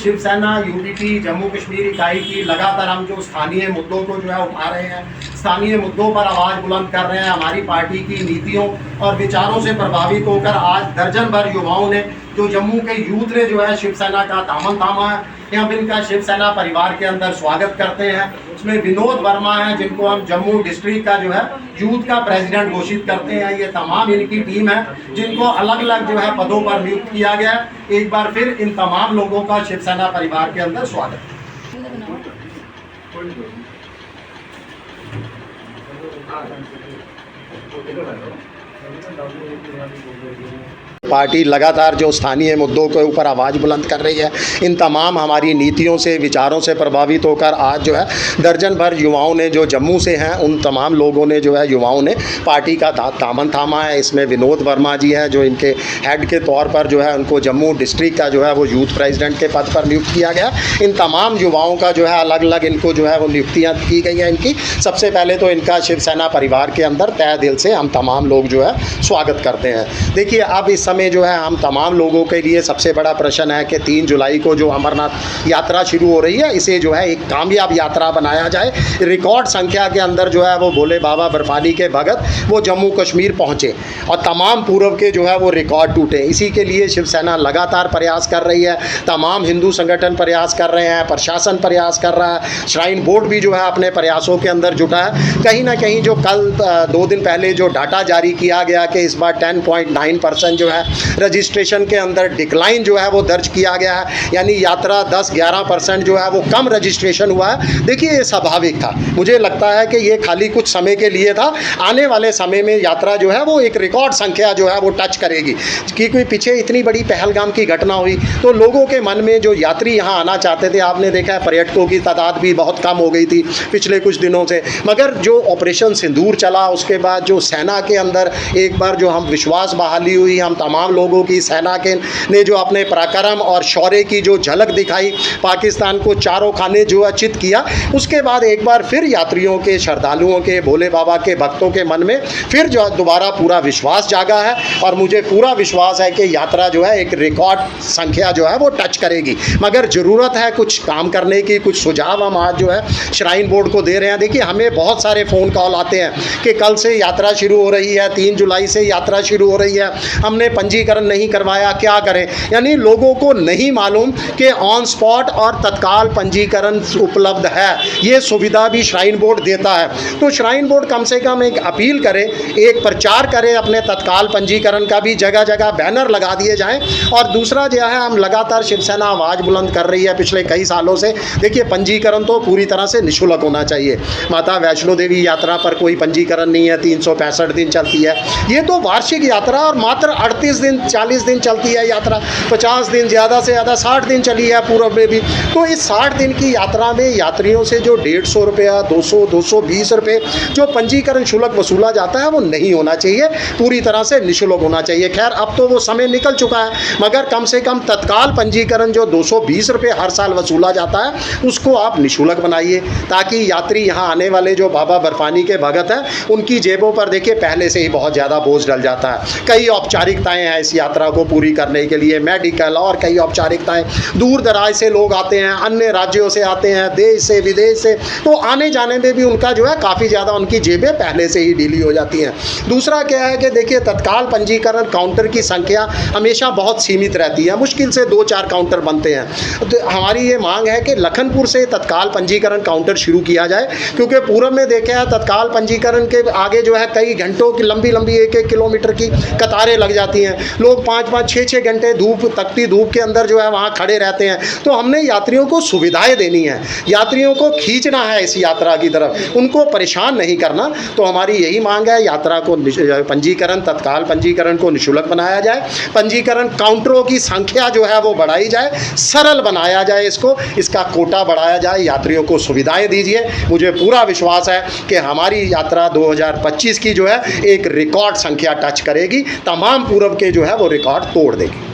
Shiv Sena UTT Jammu Kashmir इकाई की लगातार हम जो स्थानीय मुद्दों को जो है उठा रहे हैं, स्थानीय मुद्दों पर आवाज़ बुलंद कर रहे हैं। हमारी पार्टी की नीतियों और विचारों से प्रभावित होकर आज दर्जन भर युवाओं ने, जो जम्मू के यूथ ने जो है शिवसेना का दामन थामा है। हम इनका शिवसेना परिवार के अंदर स्वागत करते हैं। उसमें विनोद वर्मा है, जिनको हम जम्मू डिस्ट्रिक्ट का जो है यूथ का प्रेसिडेंट घोषित करते हैं। ये तमाम इनकी टीम है, जिनको अलग अलग जो है पदों पर नियुक्त किया गया है। एक बार फिर इन तमाम लोगों का शिवसेना परिवार के अंदर स्वागत है। पार्टी लगातार जो स्थानीय मुद्दों के ऊपर आवाज़ बुलंद कर रही है, इन तमाम हमारी नीतियों से, विचारों से प्रभावित होकर आज जो है दर्जन भर युवाओं ने, जो जम्मू से हैं, उन तमाम लोगों ने जो है युवाओं ने पार्टी का दामन थामा है। इसमें विनोद वर्मा जी हैं, जो इनके हेड के तौर पर जो है उनको जम्मू डिस्ट्रिक्ट का जो है वो यूथ प्रेसिडेंट के पद पर नियुक्त किया गया। इन तमाम युवाओं का जो है अलग अलग इनको जो है वो नियुक्तियाँ की गई हैं इनकी। सबसे पहले तो इनका शिवसेना परिवार के अंदर तहे दिल से हम तमाम लोग जो है स्वागत करते हैं। देखिए, अब इस समय जो है हम तमाम लोगों के लिए सबसे बड़ा प्रश्न है कि 3 जुलाई को जो अमरनाथ यात्रा शुरू हो रही है, इसे जो है एक कामयाब यात्रा बनाया जाए। रिकॉर्ड संख्या के अंदर जो है वो भोले बाबा बर्फानी के भगत वो जम्मू कश्मीर पहुँचे और तमाम पूर्व के जो है वो रिकॉर्ड टूटे। इसी के लिए शिवसेना लगातार प्रयास कर रही है, तमाम हिंदू संगठन प्रयास कर रहे हैं, प्रशासन प्रयास कर रहा है, श्राइन बोर्ड भी जो है अपने प्रयासों के अंदर जुटा है। कहीं ना कहीं जो कल 2 दिन पहले जो डाटा जारी किया गया कि इस बार 10.9% जो है रजिस्ट्रेशन के अंदर डिक्लाइन जो है वो दर्ज किया गया है, यानी यात्रा 10-11% जो है वो कम रजिस्ट्रेशन हुआ है। देखिए, ये स्वाभाविक था। मुझे लगता है कि ये खाली कुछ समय के लिए था। आने वाले समय में यात्रा जो है वो एक रिकॉर्ड संख्या जो है वो टच करेगी, क्योंकि पीछे इतनी बड़ी पहलगाम की घटना हुई तो लोगों के मन में जो यात्री यहाँ आना चाहते थे, आपने देखा है पर्यटकों की तादाद भी बहुत कम हो गई थी पिछले कुछ दिनों से। मगर जो ऑपरेशन सिंदूर चला, उसके बाद जो सेना के अंदर एक बार जो हम विश्वास बहाली हुई, हम तमाम लोगों की सेना के ने जो अपने पराक्रम और शौर्य की जो झलक दिखाई, पाकिस्तान को चारों खाने जो चित किया, उसके बाद एक बार फिर यात्रियों के, श्रद्धालुओं के, भोले बाबा के भक्तों के मन में फिर जो दोबारा पूरा विश्वास जागा है। और मुझे पूरा विश्वास है कि यात्रा जो है एक रिकॉर्ड संख्या जो है वो टच करेगी। मगर ज़रूरत है कुछ काम करने की, कुछ सुझाव हम आज जो है श्राइन बोर्ड को दे रहे हैं। देखिए, हमें बहुत सारे फ़ोन कॉल आते हैं कि कल से यात्रा शुरू हो रही है, 3 जुलाई से यात्रा शुरू हो रही है, हमने पंजीकरण नहीं करवाया, क्या करें। यानी लोगों को नहीं मालूम कि ऑन स्पॉट और तत्काल पंजीकरण उपलब्ध है। ये सुविधा भी श्राइन बोर्ड देता है। तो श्राइन बोर्ड कम से कम एक अपील करे, एक प्रचार करे अपने तत्काल पंजीकरण का भी, जगह जगह बैनर लगा दिए जाएं। और दूसरा जो है, हम लगातार शिवसेना आवाज़ बुलंद कर रही है पिछले कई सालों से। देखिए, पंजीकरण तो पूरी तरह से निःशुल्क होना चाहिए। माता वैष्णो देवी यात्रा पर कोई पंजीकरण नहीं है, 365 दिन चलती है। ये तो वार्षिक यात्रा और मात्र 38 दिन 40 दिन चलती है यात्रा, 50 दिन, ज़्यादा से ज़्यादा 60 दिन चली है पूर्व में भी। तो इस 60 दिन की यात्रा में यात्रियों से जो 150 रुपया, 200-220 रुपये जो पंजीकरण शुल्क वसूला जाता है, वो नहीं होना चाहिए, पूरी तरह से निःशुल्क होना चाहिए। खैर, अब तो वो समय निकल चुका है, मगर कम से कम तत्काल पंजीकरण जो 220 रुपये हर साल वसूला जाता है, उसको आप निःशुल्क बनाइए, ताकि यात्री यहाँ आने वाले जो बाबा बर्फानी के भगत हैं, उनकी जेबों पर देखिए पहले से ही बहुत ज़्यादा बोझ डल जाता है। कई औपचारिकताएं हैं इस यात्रा को पूरी करने के लिए, मेडिकल और कई औपचारिकताएं। दूर दराज से लोग आते हैं, अन्य राज्यों से आते हैं, देश से, विदेश से, तो आने जाने में भी उनका जो है काफ़ी ज़्यादा उनकी जेबें पहले से ही ढीली हो जाती हैं। दूसरा क्या है कि देखिए, तत्काल पंजीकरण काउंटर की संख्या हमेशा बहुत सीमित रहती है, मुश्किल से 2-4 काउंटर बनते हैं। तो हमारी ये मांग है कि लखनपुर से तत्काल पंजीकरण काउंटर शुरू किया जाए, क्योंकि पूर्व में देखा है तत्काल पंजीकरण के आगे जो है कई घंटों की लंबी 1-1 किलोमीटर की कतारें लग जाती हैं। लोग 5-5, 6-6 घंटे धूप, तपती धूप के अंदर जो है वहाँ खड़े रहते हैं। तो हमने यात्रियों को सुविधाएं देनी है, यात्रियों को खींचना है इस यात्रा की तरफ, उनको परेशान नहीं करना। तो हमारी यही मांग है, यात्रा को पंजीकरण, तत्काल पंजीकरण को निःशुल्क बनाया जाए, पंजीकरण काउंटरों की संख्या जो है वो बढ़ाई जाए, सरल बनाया जाए इसको, इसका कोटा बढ़ाया जाए, यात्रियों को सुविधाएं दीजिए। मुझे पूरा विश्वास है कि हमारी यात्रा 2025 की जो है एक रिकॉर्ड संख्या टच करेगी, तमाम पूर्व के जो है वो रिकॉर्ड तोड़ देगी।